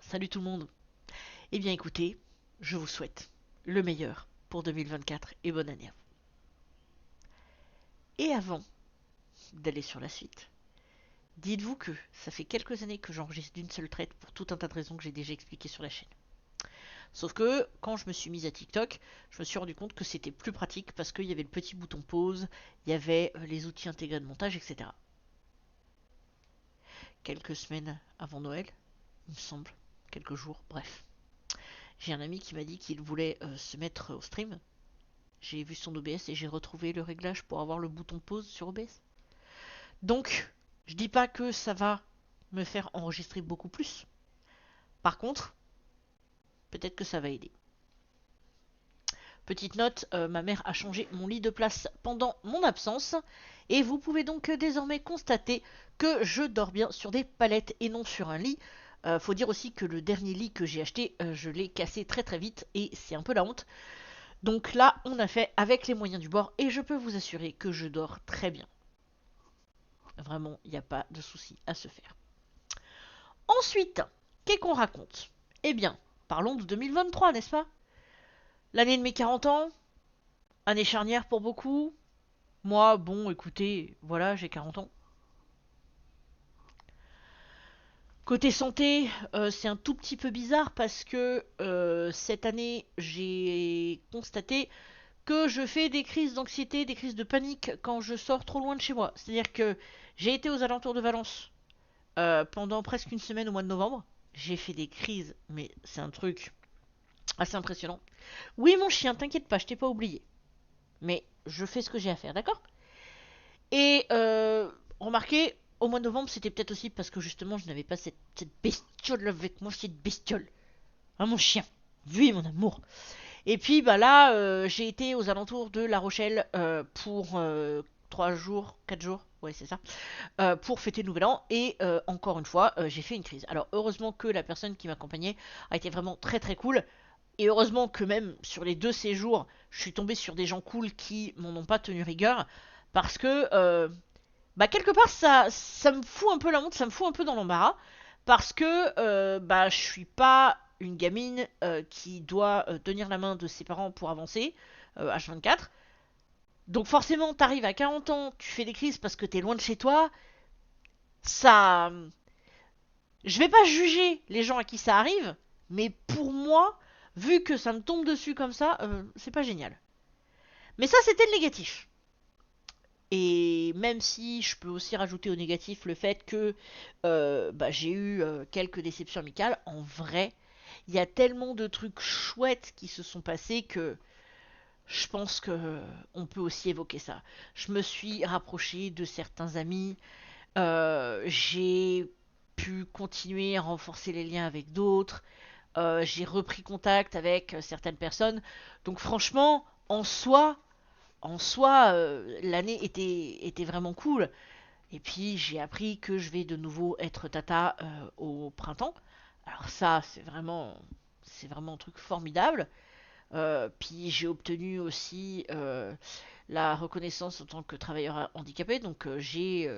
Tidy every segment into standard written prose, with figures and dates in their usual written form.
Salut tout le monde. Eh bien écoutez, je vous souhaite le meilleur pour 2024 et bonne année à vous. Et avant d'aller sur la suite, dites-vous que ça fait quelques années que j'enregistre d'une seule traite pour tout un tas de raisons que j'ai déjà expliquées sur la chaîne. Sauf que quand je me suis mise à TikTok, je me suis rendu compte que c'était plus pratique parce qu'il y avait le petit bouton pause, il y avait les outils intégrés de montage, etc. Quelques semaines avant Noël, il me semble, quelques jours, bref. J'ai un ami qui m'a dit qu'il voulait se mettre au stream. J'ai vu son OBS et j'ai retrouvé le réglage pour avoir le bouton pause sur OBS. Donc, je dis pas que ça va me faire enregistrer beaucoup plus. Par contre, peut-être que ça va aider. Petite note, ma mère a changé mon lit de place pendant mon absence et vous pouvez donc désormais constater que je dors bien sur des palettes et non sur un lit. Faut dire aussi que le dernier lit que j'ai acheté, je l'ai cassé très très vite et c'est un peu la honte. Donc là, on a fait avec les moyens du bord et je peux vous assurer que je dors très bien. Vraiment, il n'y a pas de souci à se faire. Ensuite, qu'est-ce qu'on raconte? Eh bien, parlons de 2023, n'est-ce pas? L'année de mes 40 ans, année charnière pour beaucoup. Moi, bon, écoutez, voilà, j'ai 40 ans. Côté santé, c'est un tout petit peu bizarre parce que cette année, j'ai constaté que je fais des crises d'anxiété, des crises de panique quand je sors trop loin de chez moi. C'est-à-dire que j'ai été aux alentours de Valence pendant presque une semaine au mois de novembre. J'ai fait des crises, mais c'est un truc assez impressionnant. Oui, mon chien, t'inquiète pas, je t'ai pas oublié. Mais je fais ce que j'ai à faire, d'accord? Et remarquez, au mois de novembre, c'était peut-être aussi parce que justement, je n'avais pas cette bestiole avec moi, cette bestiole. Ah, mon chien. Oui, mon amour. Et puis, bah là, j'ai été aux alentours de La Rochelle pour 3 jours, 4 jours, ouais, c'est ça, pour fêter le nouvel an. Et encore une fois, j'ai fait une crise. Alors, heureusement que la personne qui m'accompagnait a été vraiment très très cool. Et heureusement que même sur les 2 séjours, je suis tombée sur des gens cool qui m'en ont pas tenu rigueur. Parce que, bah, quelque part, ça me fout un peu la honte, ça me fout un peu dans l'embarras. Parce que, bah, je suis pas une gamine qui doit tenir la main de ses parents pour avancer, H24. Donc forcément, t'arrives à 40 ans, tu fais des crises parce que t'es loin de chez toi. Ça... Je vais pas juger les gens à qui ça arrive, mais pour moi, vu que ça me tombe dessus comme ça, c'est pas génial. Mais ça, c'était le négatif. Et même si je peux aussi rajouter au négatif le fait que bah, j'ai eu quelques déceptions amicales, en vrai, il y a tellement de trucs chouettes qui se sont passés que je pense que on peut aussi évoquer ça. Je me suis rapprochée de certains amis, j'ai pu continuer à renforcer les liens avec d'autres, j'ai repris contact avec certaines personnes. Donc franchement, en soi, l'année était vraiment cool. Et puis j'ai appris que je vais de nouveau être tata au printemps. Alors ça, c'est vraiment un truc formidable. Puis j'ai obtenu aussi la reconnaissance en tant que travailleur handicapé. Donc j'ai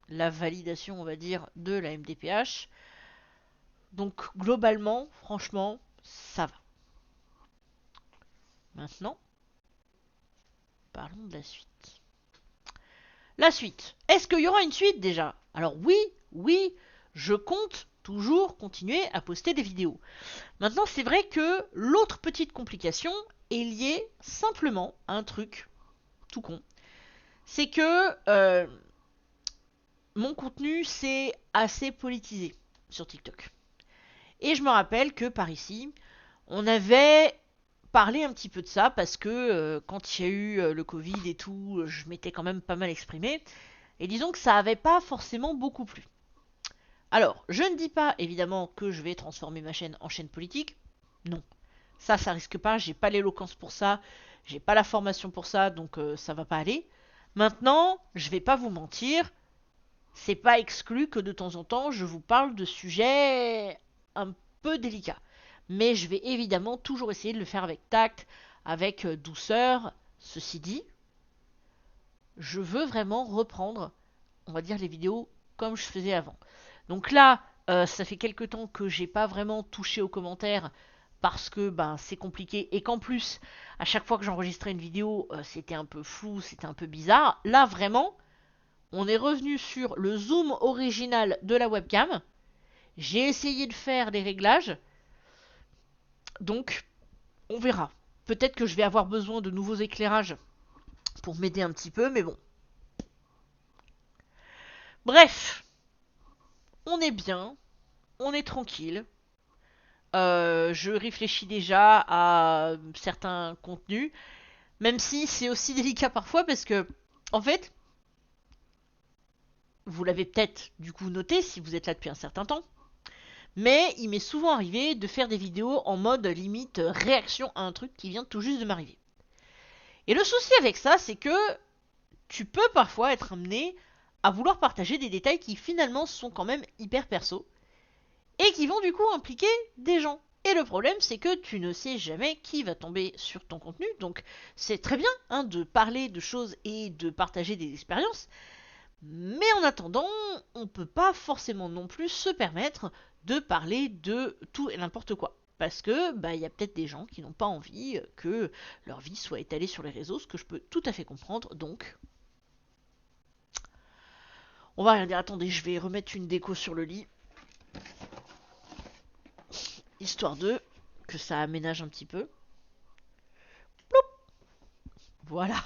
la validation, on va dire, de la MDPH. Donc globalement, franchement, ça va. Maintenant, parlons de la suite. La suite. Est-ce qu'il y aura une suite déjà? Alors oui, oui, je compte toujours continuer à poster des vidéos. Maintenant, c'est vrai que l'autre petite complication est liée simplement à un truc tout con. C'est que mon contenu, c'est assez politisé sur TikTok. Et je me rappelle que par ici, on avait parlé un petit peu de ça parce que quand il y a eu le Covid et tout, je m'étais quand même pas mal exprimé. Et disons que ça avait pas forcément beaucoup plu. Alors, je ne dis pas évidemment que je vais transformer ma chaîne en chaîne politique. Non. Ça risque pas. J'ai pas l'éloquence pour ça. J'ai pas la formation pour ça, donc ça va pas aller. Maintenant, je vais pas vous mentir. C'est pas exclu que de temps en temps je vous parle de sujets un peu délicats. Mais je vais évidemment toujours essayer de le faire avec tact, avec douceur. Ceci dit, je veux vraiment reprendre, on va dire, les vidéos comme je faisais avant. Donc là, Ça fait quelque temps que j'ai pas vraiment touché aux commentaires parce que ben c'est compliqué et qu'en plus à chaque fois que j'enregistrais une vidéo c'était un peu flou, c'était un peu bizarre. Là vraiment, on est revenu sur le zoom original de la webcam. J'ai essayé de faire des réglages, donc on verra. Peut-être que je vais avoir besoin de nouveaux éclairages pour m'aider un petit peu, mais bon. Bref, on est bien, on est tranquille. Je réfléchis déjà à certains contenus, même si c'est aussi délicat parfois parce que, en fait, vous l'avez peut-être du coup noté si vous êtes là depuis un certain temps, mais il m'est souvent arrivé de faire des vidéos en mode limite réaction à un truc qui vient tout juste de m'arriver. Et le souci avec ça, c'est que tu peux parfois être amené à vouloir partager des détails qui finalement sont quand même hyper perso et qui vont du coup impliquer des gens. Et le problème, c'est que tu ne sais jamais qui va tomber sur ton contenu, donc c'est très bien hein, de parler de choses et de partager des expériences, mais en attendant, on ne peut pas forcément non plus se permettre de parler de tout et n'importe quoi. Parce que bah y a peut-être des gens qui n'ont pas envie que leur vie soit étalée sur les réseaux, ce que je peux tout à fait comprendre. Donc, on va rien dire. Attendez, je vais remettre une déco sur le lit, histoire de que ça aménage un petit peu. Voilà.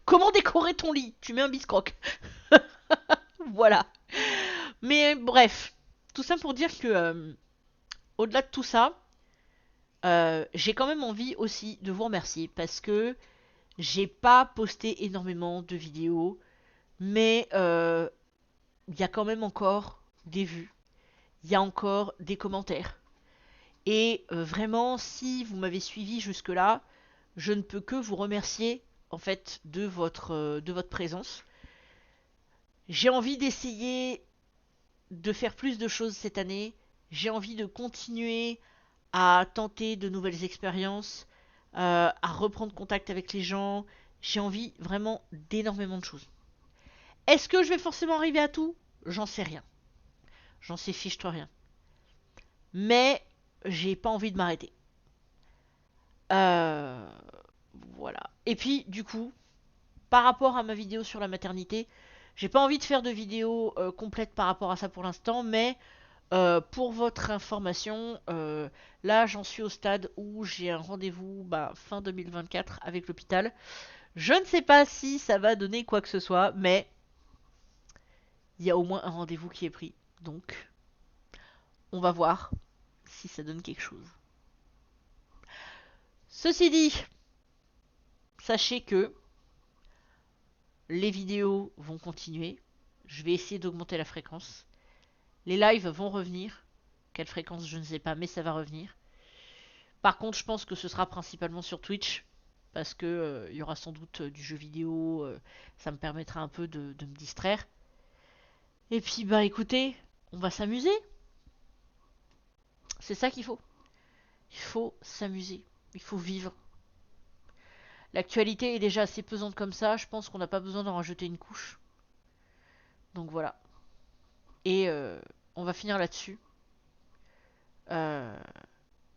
Comment décorer ton lit? Tu mets un biscroc. Voilà. Mais bref, tout ça pour dire que au-delà de tout ça, j'ai quand même envie aussi de vous remercier parce que j'ai pas posté énormément de vidéos, mais il y a quand même encore des vues, il y a encore des commentaires. Et vraiment, si vous m'avez suivi jusque-là, je ne peux que vous remercier en fait de votre présence. J'ai envie d'essayer de faire plus de choses cette année. J'ai envie de continuer à tenter de nouvelles expériences, à reprendre contact avec les gens. J'ai envie vraiment d'énormément de choses. Est-ce que je vais forcément arriver à tout? J'en sais rien. J'en sais fiche-toi rien. Mais j'ai pas envie de m'arrêter. Euh, voilà. Et puis, du coup, par rapport à ma vidéo sur la maternité, j'ai pas envie de faire de vidéo complète par rapport à ça pour l'instant, mais pour votre information, là j'en suis au stade où j'ai un rendez-vous bah, fin 2024 avec l'hôpital. Je ne sais pas si ça va donner quoi que ce soit, mais il y a au moins un rendez-vous qui est pris. Donc, on va voir si ça donne quelque chose. Ceci dit, sachez que les vidéos vont continuer. Je vais essayer d'augmenter la fréquence. Les lives vont revenir. Quelle fréquence, je ne sais pas, mais ça va revenir. Par contre, je pense que ce sera principalement sur Twitch. Parce que il y aura sans doute du jeu vidéo. Ça me permettra un peu de me distraire. Et puis, bah écoutez, on va s'amuser. C'est ça qu'il faut. Il faut s'amuser. Il faut vivre. L'actualité est déjà assez pesante comme ça. Je pense qu'on n'a pas besoin d'en rajouter une couche. Donc voilà. Et on va finir là-dessus. Euh,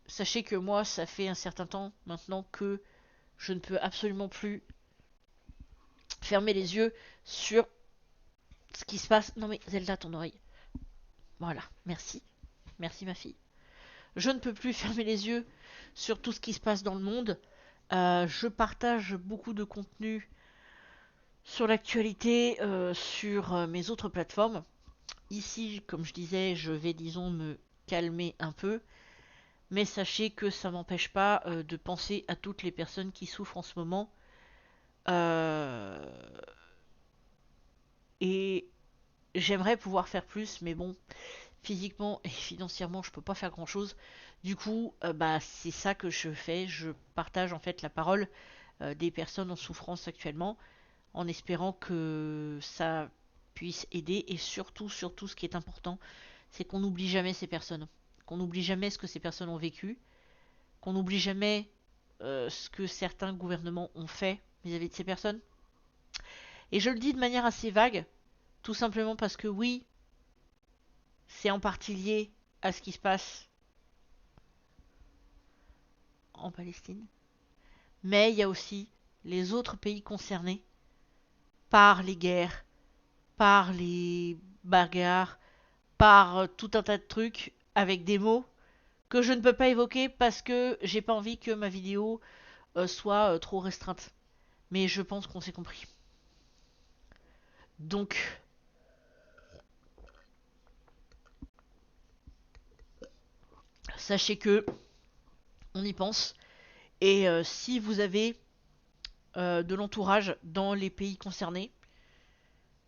Sachez que moi, ça fait un certain temps maintenant que je ne peux absolument plus fermer les yeux sur ce qui se passe. Non mais Zelda, ton oreille. Voilà, merci. Merci ma fille. Je ne peux plus fermer les yeux sur tout ce qui se passe dans le monde. Je partage beaucoup de contenu sur l'actualité sur mes autres plateformes. Ici, comme je disais, je vais, disons, me calmer un peu. Mais sachez que ça m'empêche pas de penser à toutes les personnes qui souffrent en ce moment. Euh, et j'aimerais pouvoir faire plus, mais bon, physiquement et financièrement, je peux pas faire grand chose. Du coup, bah c'est ça que je fais. Je partage en fait la parole des personnes en souffrance actuellement, en espérant que ça puisse aider. Et surtout, surtout, ce qui est important, c'est qu'on n'oublie jamais ces personnes, qu'on n'oublie jamais ce que ces personnes ont vécu, qu'on n'oublie jamais ce que certains gouvernements ont fait vis-à-vis de ces personnes. Et je le dis de manière assez vague, tout simplement parce que oui, c'est en partie lié à ce qui se passe en Palestine, mais il y a aussi les autres pays concernés par les guerres, par les bagarres, par tout un tas de trucs avec des mots que je ne peux pas évoquer parce que j'ai pas envie que ma vidéo soit trop restreinte. Mais je pense qu'on s'est compris. Donc, sachez que on y pense. Et si vous avez de l'entourage dans les pays concernés,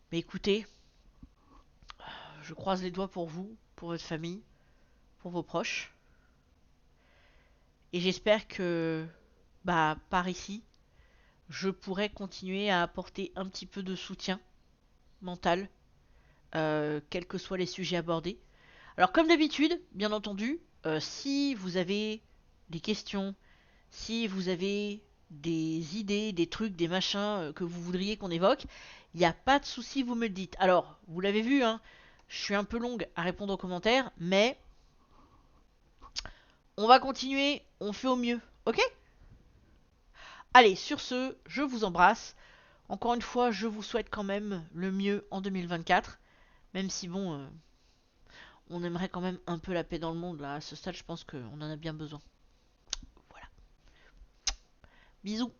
bah écoutez, je croise les doigts pour vous, pour votre famille, pour vos proches. Et j'espère que, bah, par ici, je pourrai continuer à apporter un petit peu de soutien mental, quels que soient les sujets abordés. Alors, comme d'habitude, bien entendu, si vous avez des questions, si vous avez des idées, des trucs, des machins que vous voudriez qu'on évoque, il n'y a pas de souci, vous me le dites. Alors, vous l'avez vu, hein, je suis un peu longue à répondre aux commentaires, mais on va continuer, on fait au mieux, ok? Allez, sur ce, je vous embrasse. Encore une fois, je vous souhaite quand même le mieux en 2024, même si bon, on aimerait quand même un peu la paix dans le monde là. À ce stade, je pense qu'on en a bien besoin. Voilà. Bisous.